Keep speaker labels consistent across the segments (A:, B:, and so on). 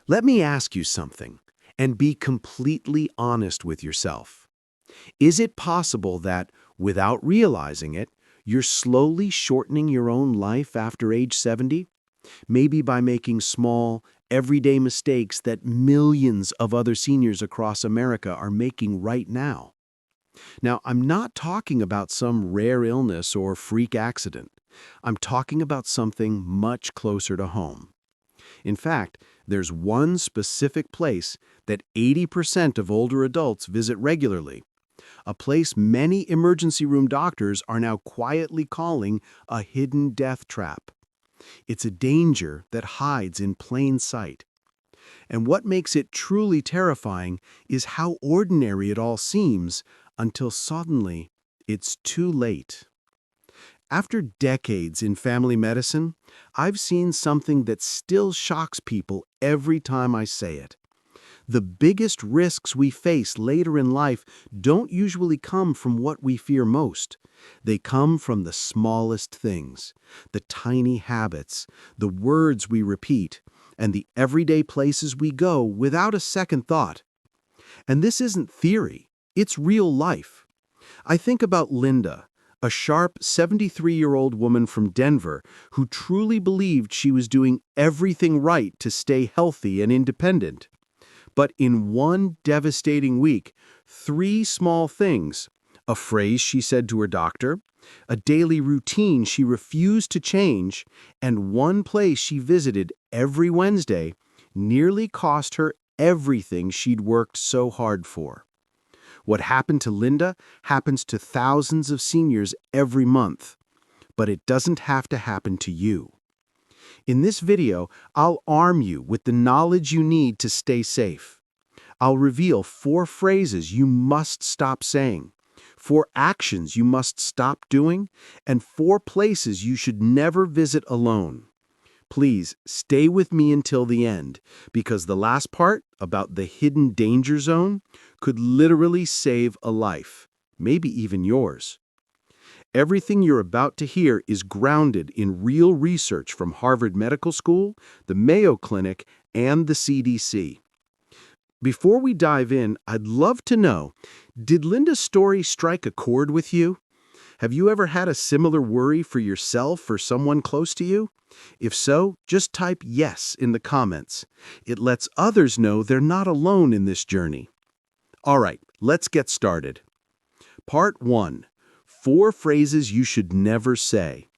A: Let me ask you something, and be completely honest with yourself. Is it possible that, without realizing it, you're slowly shortening your own life after age 70? Maybe by making small, everyday mistakes that millions of other seniors across America are making right now. Now, I'm not talking about some rare illness or freak accident. I'm talking about something much closer to home. In fact, there's one specific place that 80% of older adults visit regularly, a place many emergency room doctors are now quietly calling a hidden death trap. It's a danger that hides in plain sight. And what makes it truly terrifying is how ordinary it all seems until suddenly it's too late. After decades in family medicine, I've seen something that still shocks people every time I say it. The biggest risks we face later in life don't usually come from what we fear most. They come from the smallest things, the tiny habits, the words we repeat, and the everyday places we go without a second thought. And this isn't theory, it's real life. I think about Linda, a sharp 73-year-old woman from Denver who truly believed she was doing everything right to stay healthy and independent. But in one devastating week, three small things, a phrase she said to her doctor, a daily routine she refused to change, and one place she visited every Wednesday, nearly cost her everything she'd worked so hard for. What happened to Linda happens to thousands of seniors every month, but it doesn't have to happen to you. In this video, I'll arm you with the knowledge you need to stay safe. I'll reveal 4 phrases you must stop saying, 4 actions you must stop doing, and 4 places you should never visit alone. Please stay with me until the end, because the last part, about the hidden danger zone, could literally save a life, maybe even yours. Everything you're about to hear is grounded in real research from Harvard Medical School, the Mayo Clinic, and the CDC. Before we dive in, I'd love to know, did Linda's story strike a chord with you? Have you ever had a similar worry for yourself or someone close to you? If so, just type yes in the comments. It lets others know they're not alone in this journey. All right, let's get started. Part 1. 4 phrases you should never say.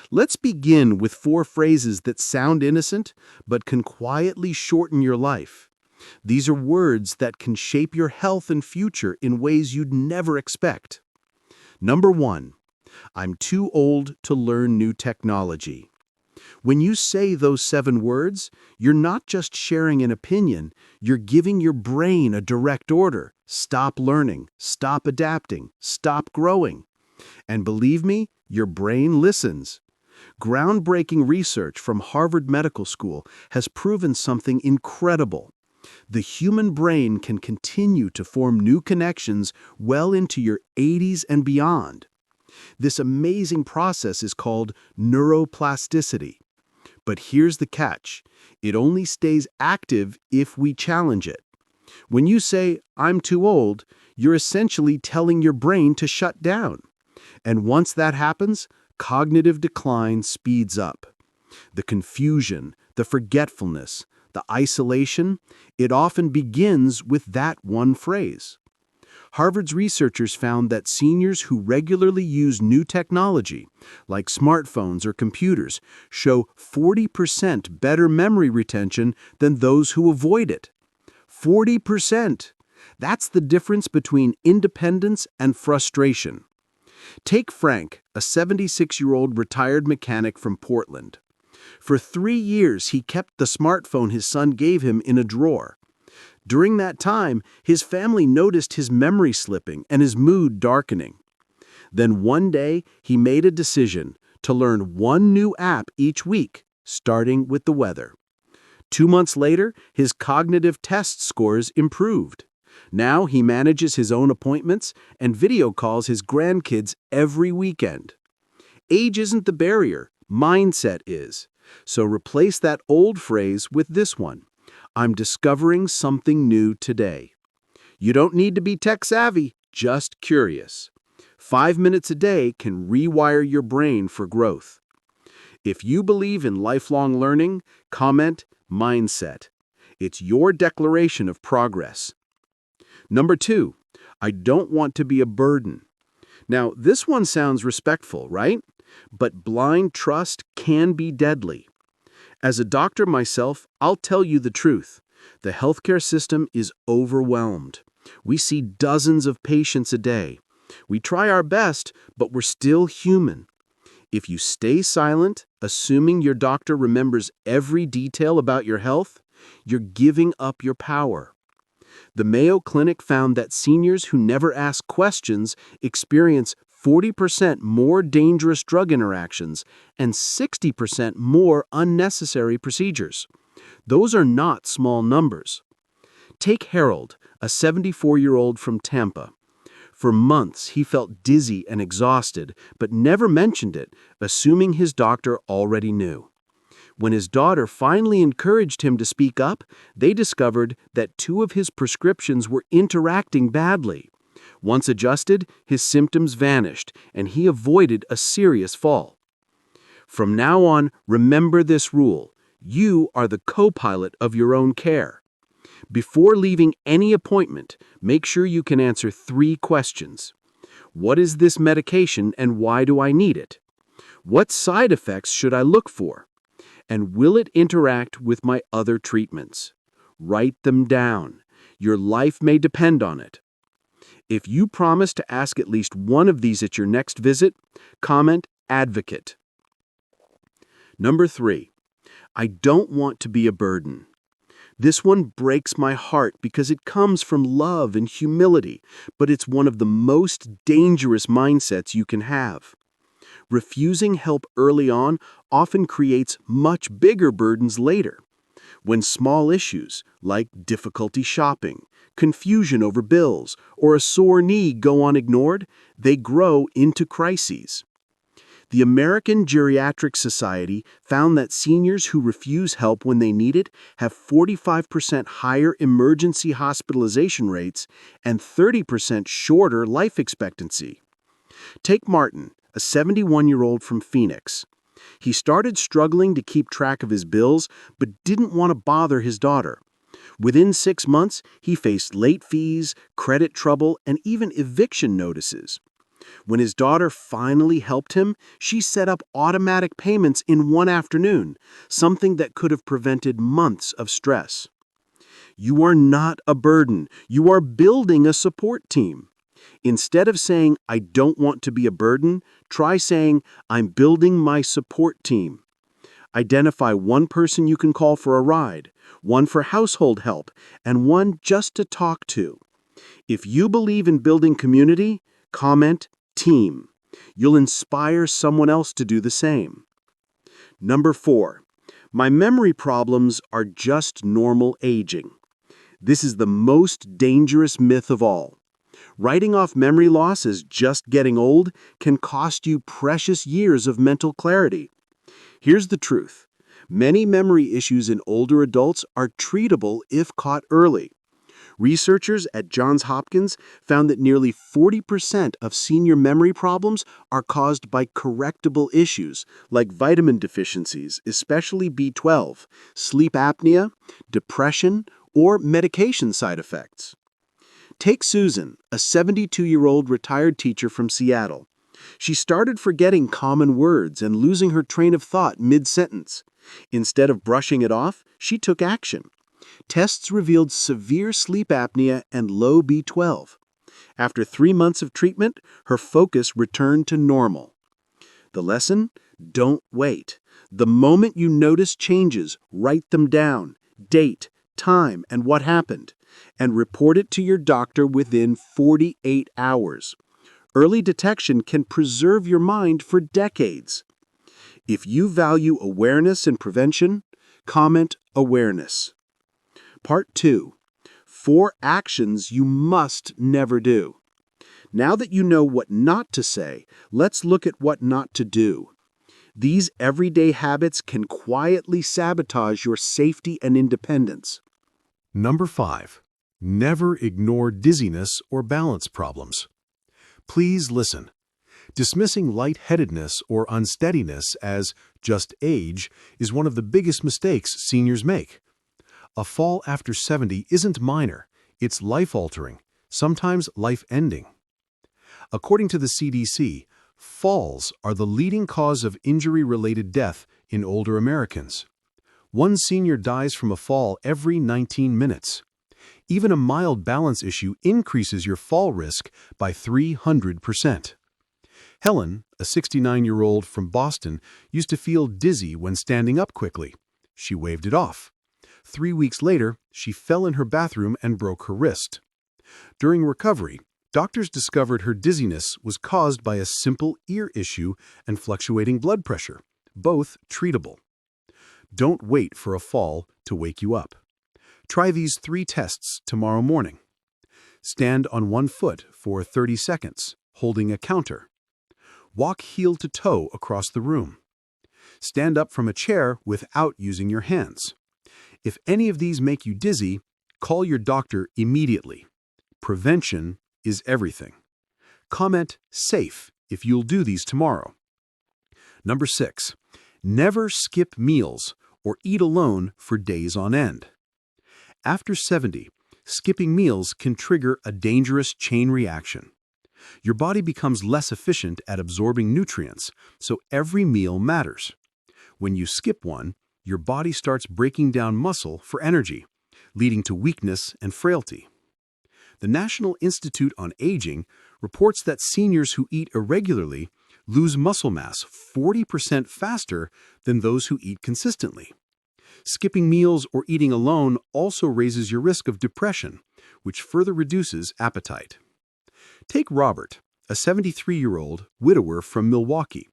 A: Let's begin with 4 phrases that sound innocent, but can quietly shorten your life. These are words that can shape your health and future in ways you'd never expect. Number 1. I'm too old to learn new technology. When you say those 7 words, you're not just sharing an opinion, you're giving your brain a direct order. Stop learning, stop adapting, stop growing. And believe me, your brain listens. Groundbreaking research from Harvard Medical School has proven something incredible. The human brain can continue to form new connections well into your 80s and beyond. This amazing process is called neuroplasticity. But here's the catch. It only stays active if we challenge it. When you say, "I'm too old," you're essentially telling your brain to shut down. And once that happens, cognitive decline speeds up. The confusion, the forgetfulness, the isolation, it often begins with that one phrase. Harvard's researchers found that seniors who regularly use new technology, like smartphones or computers, show 40% better memory retention than those who avoid it. 40%! That's the difference between independence and frustration. Take Frank, a 76-year-old retired mechanic from Portland. For 3 years, he kept the smartphone his son gave him in a drawer. During that time, his family noticed his memory slipping and his mood darkening. Then one day, he made a decision to learn one new app each week, starting with the weather. 2 months later, his cognitive test scores improved. Now he manages his own appointments and video calls his grandkids every weekend. Age isn't the barrier, mindset is. So replace that old phrase with this one. I'm discovering something new today. You don't need to be tech savvy, just curious. 5 minutes a day can rewire your brain for growth. If you believe in lifelong learning, comment mindset. It's your declaration of progress. Number 2, I don't want to be a burden. Now, this one sounds respectful, right? But blind trust can be deadly. As a doctor myself, I'll tell you the truth. The healthcare system is overwhelmed. We see dozens of patients a day. We try our best, but we're still human. If you stay silent, assuming your doctor remembers every detail about your health, you're giving up your power. The Mayo Clinic found that seniors who never ask questions experience 40% more dangerous drug interactions and 60% more unnecessary procedures. Those are not small numbers. Take Harold, a 74-year-old from Tampa. For months, he felt dizzy and exhausted, but never mentioned it, assuming his doctor already knew. When his daughter finally encouraged him to speak up, they discovered that 2 of his prescriptions were interacting badly. Once adjusted, his symptoms vanished, and he avoided a serious fall. From now on, remember this rule. You are the co-pilot of your own care. Before leaving any appointment, make sure you can answer 3 questions. What is this medication and why do I need it? What side effects should I look for? And will it interact with my other treatments? Write them down. Your life may depend on it. If you promise to ask at least one of these at your next visit, comment advocate. Number 3, I don't want to be a burden. This one breaks my heart because it comes from love and humility, but it's one of the most dangerous mindsets you can have. Refusing help early on often creates much bigger burdens later. When small issues, like difficulty shopping, confusion over bills, or a sore knee go unignored, they grow into crises. The American Geriatric Society found that seniors who refuse help when they need it have 45% higher emergency hospitalization rates and 30% shorter life expectancy. Take Martin, a 71-year-old from Phoenix. He started struggling to keep track of his bills, but didn't want to bother his daughter. Within 6 months, he faced late fees, credit trouble, and even eviction notices. When his daughter finally helped him, she set up automatic payments in one afternoon, something that could have prevented months of stress. You are not a burden. You are building a support team. Instead of saying, I don't want to be a burden, try saying, I'm building my support team. Identify one person you can call for a ride, one for household help, and one just to talk to. If you believe in building community, comment team. You'll inspire someone else to do the same. Number 4, my memory problems are just normal aging. This is the most dangerous myth of all. Writing off memory loss as just getting old can cost you precious years of mental clarity. Here's the truth. Many memory issues in older adults are treatable if caught early. Researchers at Johns Hopkins found that nearly 40% of senior memory problems are caused by correctable issues like vitamin deficiencies, especially B12, sleep apnea, depression, or medication side effects. Take Susan, a 72-year-old retired teacher from Seattle. She started forgetting common words and losing her train of thought mid-sentence. Instead of brushing it off, she took action. Tests revealed severe sleep apnea and low B12. After 3 months of treatment, her focus returned to normal. The lesson? Don't wait. The moment you notice changes, write them down. Date, time, and what happened. And report it to your doctor within 48 hours. Early detection can preserve your mind for decades. If you value awareness and prevention, comment awareness. Part 2. 4 actions you must never do. Now that you know what not to say, let's look at what not to do. These everyday habits can quietly sabotage your safety and independence.
B: Number 5. Never ignore dizziness or balance problems. Please listen. Dismissing lightheadedness or unsteadiness as just age is one of the biggest mistakes seniors make. A fall after 70 isn't minor, it's life-altering, sometimes life-ending. According to the CDC, falls are the leading cause of injury-related death in older Americans. One senior dies from a fall every 19 minutes. Even a mild balance issue increases your fall risk by 300%. Helen, a 69-year-old from Boston, used to feel dizzy when standing up quickly. She waved it off. 3 weeks later, she fell in her bathroom and broke her wrist. During recovery, doctors discovered her dizziness was caused by a simple ear issue and fluctuating blood pressure, both treatable. Don't wait for a fall to wake you up. Try these 3 tests tomorrow morning. Stand on one foot for 30 seconds, holding a counter. Walk heel to toe across the room. Stand up from a chair without using your hands. If any of these make you dizzy, call your doctor immediately. Prevention is everything. Comment "safe" if you'll do these tomorrow. Number 6. Never skip meals or eat alone for days on end. After 70, skipping meals can trigger a dangerous chain reaction. Your body becomes less efficient at absorbing nutrients, so every meal matters. When you skip one, your body starts breaking down muscle for energy, leading to weakness and frailty. The National Institute on Aging reports that seniors who eat irregularly lose muscle mass 40% faster than those who eat consistently. Skipping meals or eating alone also raises your risk of depression, which further reduces appetite. Take Robert, a 73-year-old widower from Milwaukee.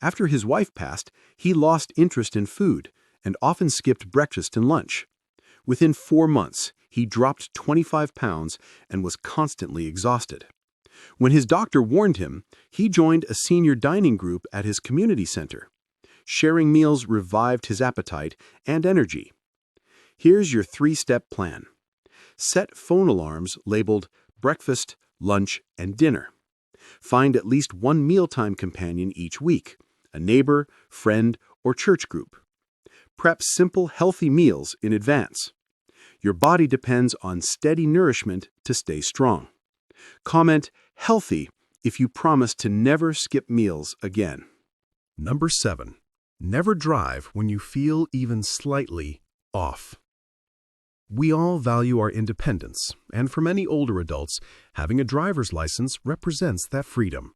B: After his wife passed, he lost interest in food and often skipped breakfast and lunch. Within 4 months, he dropped 25 pounds and was constantly exhausted. When his doctor warned him, he joined a senior dining group at his community center. Sharing meals revived his appetite and energy. Here's your 3-step plan. Set phone alarms labeled breakfast, lunch, and dinner. Find at least one mealtime companion each week, a neighbor, friend, or church group. Prep simple, healthy meals in advance. Your body depends on steady nourishment to stay strong. Comment "healthy" if you promise to never skip meals again.
C: Number 7. Never drive when you feel even slightly off. We all value our independence, and for many older adults, having a driver's license represents that freedom.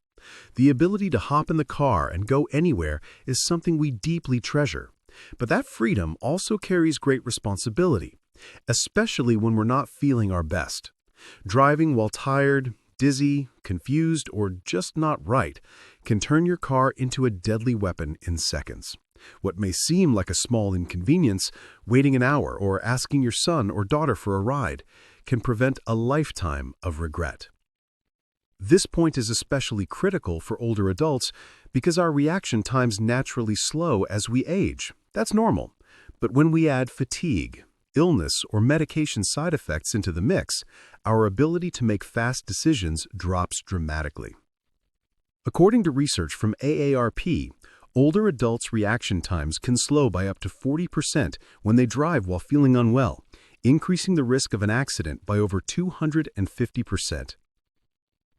C: The ability to hop in the car and go anywhere is something we deeply treasure. But that freedom also carries great responsibility, especially when we're not feeling our best. Driving while tired, dizzy, confused, or just not right can turn your car into a deadly weapon in seconds. What may seem like a small inconvenience, waiting an hour or asking your son or daughter for a ride, can prevent a lifetime of regret. This point is especially critical for older adults because our reaction times naturally slow as we age. That's normal. But when we add fatigue, illness, or medication side effects into the mix, our ability to make fast decisions drops dramatically. According to research from AARP, older adults' reaction times can slow by up to 40% when they drive while feeling unwell, increasing the risk of an accident by over 250%.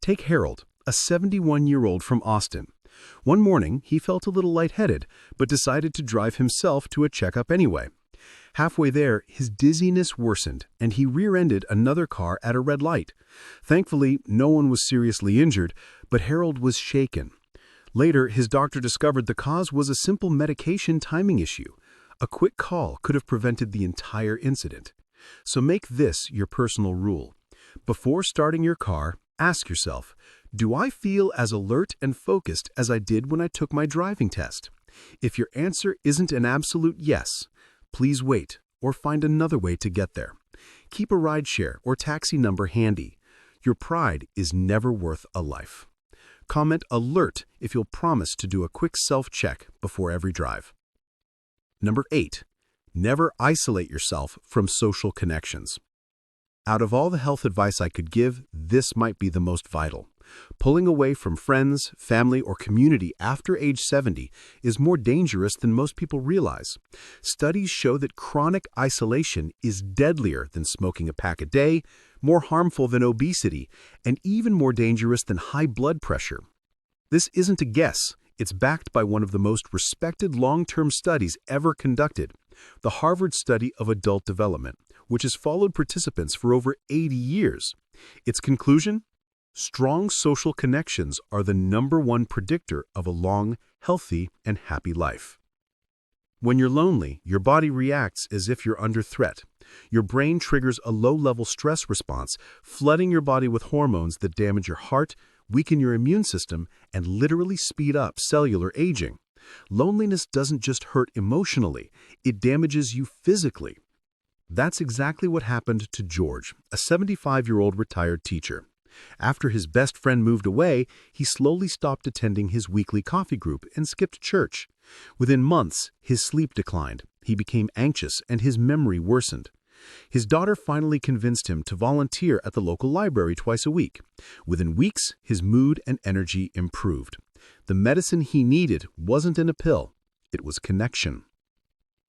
C: Take Harold, a 71-year-old from Austin. One morning, he felt a little lightheaded, but decided to drive himself to a checkup anyway. Halfway there, his dizziness worsened, and he rear-ended another car at a red light. Thankfully, no one was seriously injured, but Harold was shaken. Later, his doctor discovered the cause was a simple medication timing issue. A quick call could have prevented the entire incident. So make this your personal rule. Before starting your car, ask yourself, do I feel as alert and focused as I did when I took my driving test? If your answer isn't an absolute yes, please wait or find another way to get there. Keep a rideshare or taxi number handy. Your pride is never worth a life. Comment alert if you'll promise to do a quick self-check before every drive. Number 8. Never isolate yourself from social connections. Out of all the health advice I could give, this might be the most vital. Pulling away from friends, family, or community after age 70 is more dangerous than most people realize. Studies show that chronic isolation is deadlier than smoking a pack a day, more harmful than obesity, and even more dangerous than high blood pressure. This isn't a guess. It's backed by one of the most respected long-term studies ever conducted, the Harvard Study of Adult Development, which has followed participants for over 80 years. Its conclusion? Strong social connections are the #1 predictor of a long, healthy, and happy life. When you're lonely, your body reacts as if you're under threat. Your brain triggers a low-level stress response, flooding your body with hormones that damage your heart, weaken your immune system, and literally speed up cellular aging. Loneliness doesn't just hurt emotionally, it damages you physically. That's exactly what happened to George, a 75-year-old retired teacher. After his best friend moved away, he slowly stopped attending his weekly coffee group and skipped church. Within months, his sleep declined, he became anxious, and his memory worsened. His daughter finally convinced him to volunteer at the local library twice a week. Within weeks, his mood and energy improved. The medicine he needed wasn't in a pill, it was connection.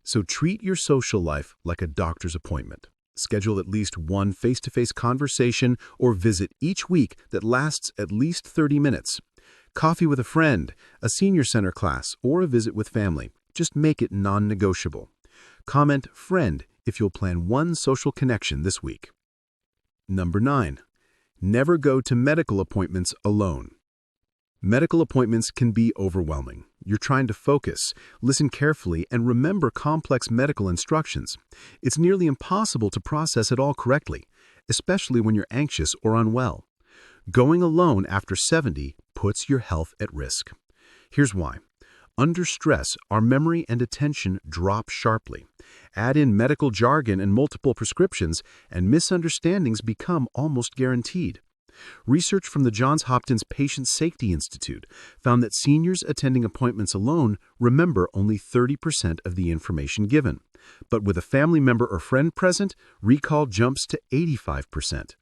C: So treat your social life like a doctor's appointment. Schedule at least one face-to-face conversation or visit each week that lasts at least 30 minutes. Coffee with a friend, a senior center class, or a visit with family. Just make it non-negotiable. Comment "friend" if you'll plan one social connection this week. 9. Never go to medical appointments alone. Medical appointments can be overwhelming. You're trying to focus, listen carefully, and remember complex medical instructions. It's nearly impossible to process it all correctly, especially when you're anxious or unwell. Going alone after 70 puts your health at risk. Here's why. Under stress, our memory and attention drop sharply. Add in medical jargon and multiple prescriptions, and misunderstandings become almost guaranteed. Research from the Johns Hopkins Patient Safety Institute found that seniors attending appointments alone remember only 30% of the information given. But with a family member or friend present, recall jumps to 85%.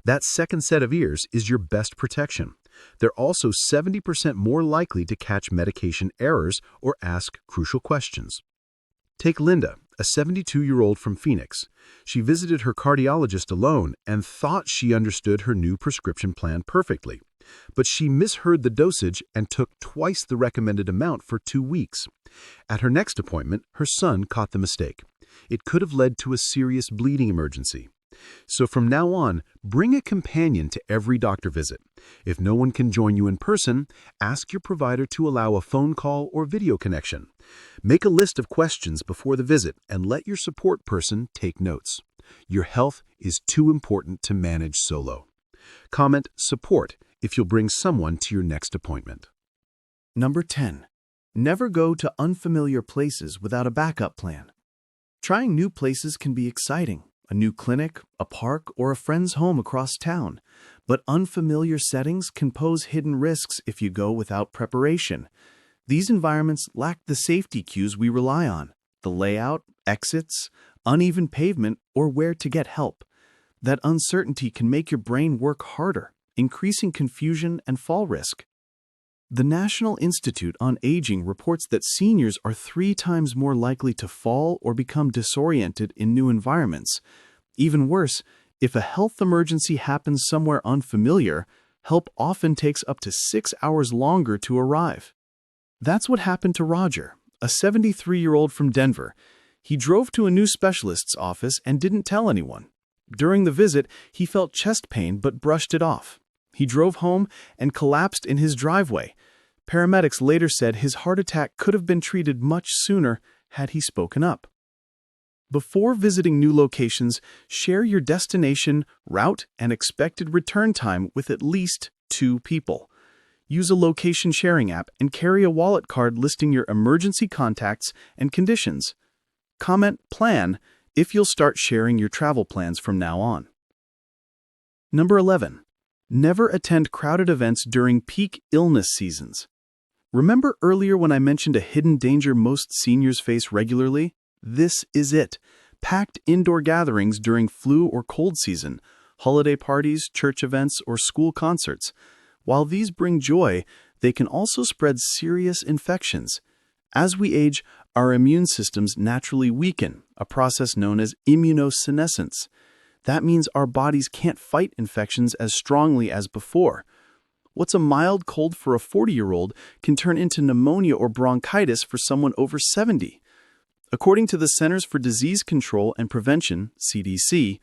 C: That second set of ears is your best protection. They're also 70% more likely to catch medication errors or ask crucial questions. Take Linda, a 72-year-old from Phoenix. She visited her cardiologist alone and thought she understood her new prescription plan perfectly. But she misheard the dosage and took twice the recommended amount for 2 weeks. At her next appointment, her son caught the mistake. It could have led to a serious bleeding emergency. So from now on, bring a companion to every doctor visit. If no one can join you in person, ask your provider to allow a phone call or video connection. Make a list of questions before the visit and let your support person take notes. Your health is too important to manage solo. Comment "support" if you'll bring someone to your next appointment.
A: 10. Never go to unfamiliar places without a backup plan. Trying new places can be exciting. A new clinic, a park, or a friend's home across town. But unfamiliar settings can pose hidden risks if you go without preparation. These environments lack the safety cues we rely on: the layout, exits, uneven pavement, or where to get help. That uncertainty can make your brain work harder, increasing confusion and fall risk. The National Institute on Aging reports that seniors are 3 times more likely to fall or become disoriented in new environments. Even worse, if a health emergency happens somewhere unfamiliar, help often takes up to 6 hours longer to arrive. That's what happened to Roger, a 73-year-old from Denver. He drove to a new specialist's office and didn't tell anyone. During the visit, he felt chest pain but brushed it off. He drove home and collapsed in his driveway. Paramedics later said his heart attack could have been treated much sooner had he spoken up. Before visiting new locations, share your destination, route, and expected return time with at least 2 people. Use a location sharing app and carry a wallet card listing your emergency contacts and conditions. Comment "plan" if you'll start sharing your travel plans from now on. 11. Never attend crowded events during peak illness seasons. Remember earlier when I mentioned a hidden danger most seniors face regularly?
C: This is it. Packed indoor gatherings during flu or cold season, holiday parties, church events, or school concerts. While these bring joy, they can also spread serious infections. As we age, our immune systems naturally weaken, a process known as immunosenescence. That means our bodies can't fight infections as strongly as before. What's a mild cold for a 40-year-old can turn into pneumonia or bronchitis for someone over 70. According to the Centers for Disease Control and Prevention, CDC,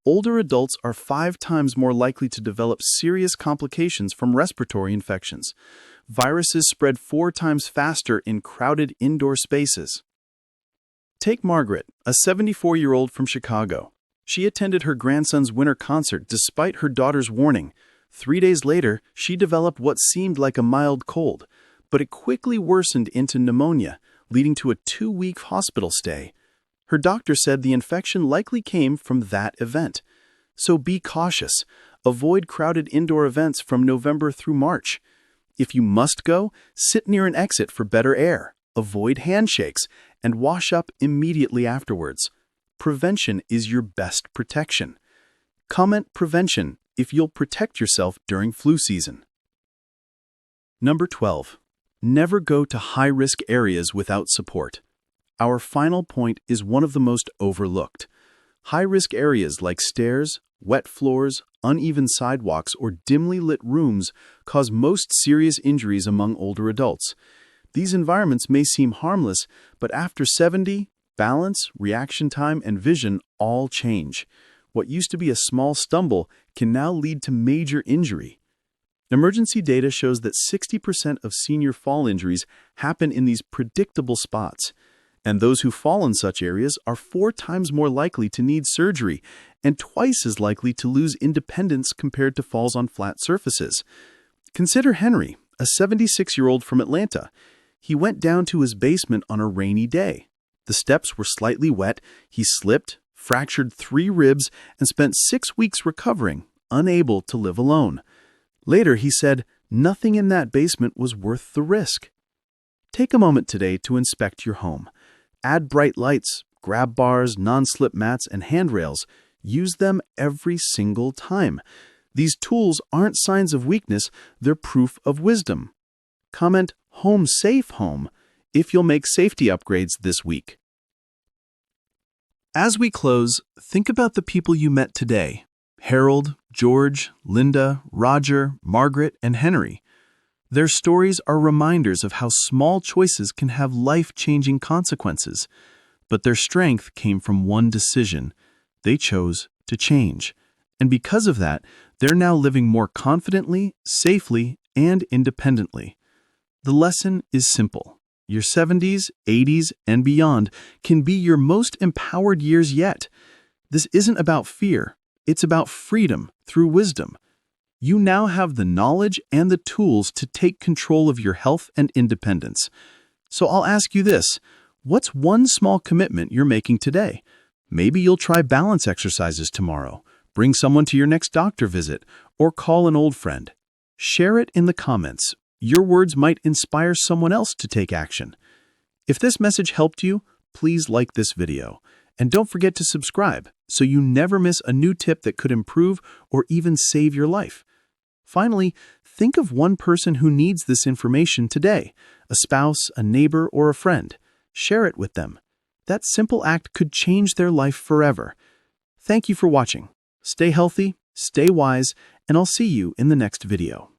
C: older adults are 5 times more likely to develop serious complications from respiratory infections. Viruses spread 4 times faster in crowded indoor spaces. Take Margaret, a 74-year-old from Chicago. She attended her grandson's winter concert despite her daughter's warning. 3 days later, she developed what seemed like a mild cold, but it quickly worsened into pneumonia, leading to a 2-week hospital stay. Her doctor said the infection likely came from that event. So be cautious. Avoid crowded indoor events from November through March. If you must go, sit near an exit for better air, avoid handshakes, and wash up immediately afterwards. Prevention is your best protection. Comment prevention if you'll protect yourself during flu season. Number 12. Never go to high-risk areas without support. Our final point is one of the most overlooked. High-risk areas like stairs, wet floors, uneven sidewalks, or dimly lit rooms cause most serious injuries among older adults. These environments may seem harmless, but after 70, balance, reaction time, and vision all change. What used to be a small stumble can now lead to major injury. Emergency data shows that 60% of senior fall injuries happen in these predictable spots. And those who fall in such areas are 4 times more likely to need surgery and twice as likely to lose independence compared to falls on flat surfaces. Consider Henry, a 76-year-old from Atlanta. He went down to his basement on a rainy day. The steps were slightly wet, he slipped, fractured 3 ribs, and spent 6 weeks recovering, unable to live alone. Later, he said, nothing in that basement was worth the risk. Take a moment today to inspect your home. Add bright lights, grab bars, non-slip mats, and handrails. Use them every single time. These tools aren't signs of weakness, they're proof of wisdom. Comment "Home Safe Home" if you'll make safety upgrades this week. As we close, think about the people you met today. Harold, George, Linda, Roger, Margaret, and Henry. Their stories are reminders of how small choices can have life-changing consequences. But their strength came from one decision. They chose to change. And because of that, they're now living more confidently, safely, and independently. The lesson is simple. Your 70s, 80s, and beyond can be your most empowered years yet. This isn't about fear. It's about freedom through wisdom. You now have the knowledge and the tools to take control of your health and independence. So I'll ask you this. What's one small commitment you're making today? Maybe you'll try balance exercises tomorrow, bring someone to your next doctor visit, or call an old friend. Share it in the comments. Your words might inspire someone else to take action. If this message helped you, please like this video. And don't forget to subscribe so you never miss a new tip that could improve or even save your life. Finally, think of one person who needs this information today, a spouse, a neighbor, or a friend. Share it with them. That simple act could change their life forever. Thank you for watching. Stay healthy, stay wise, and I'll see you in the next video.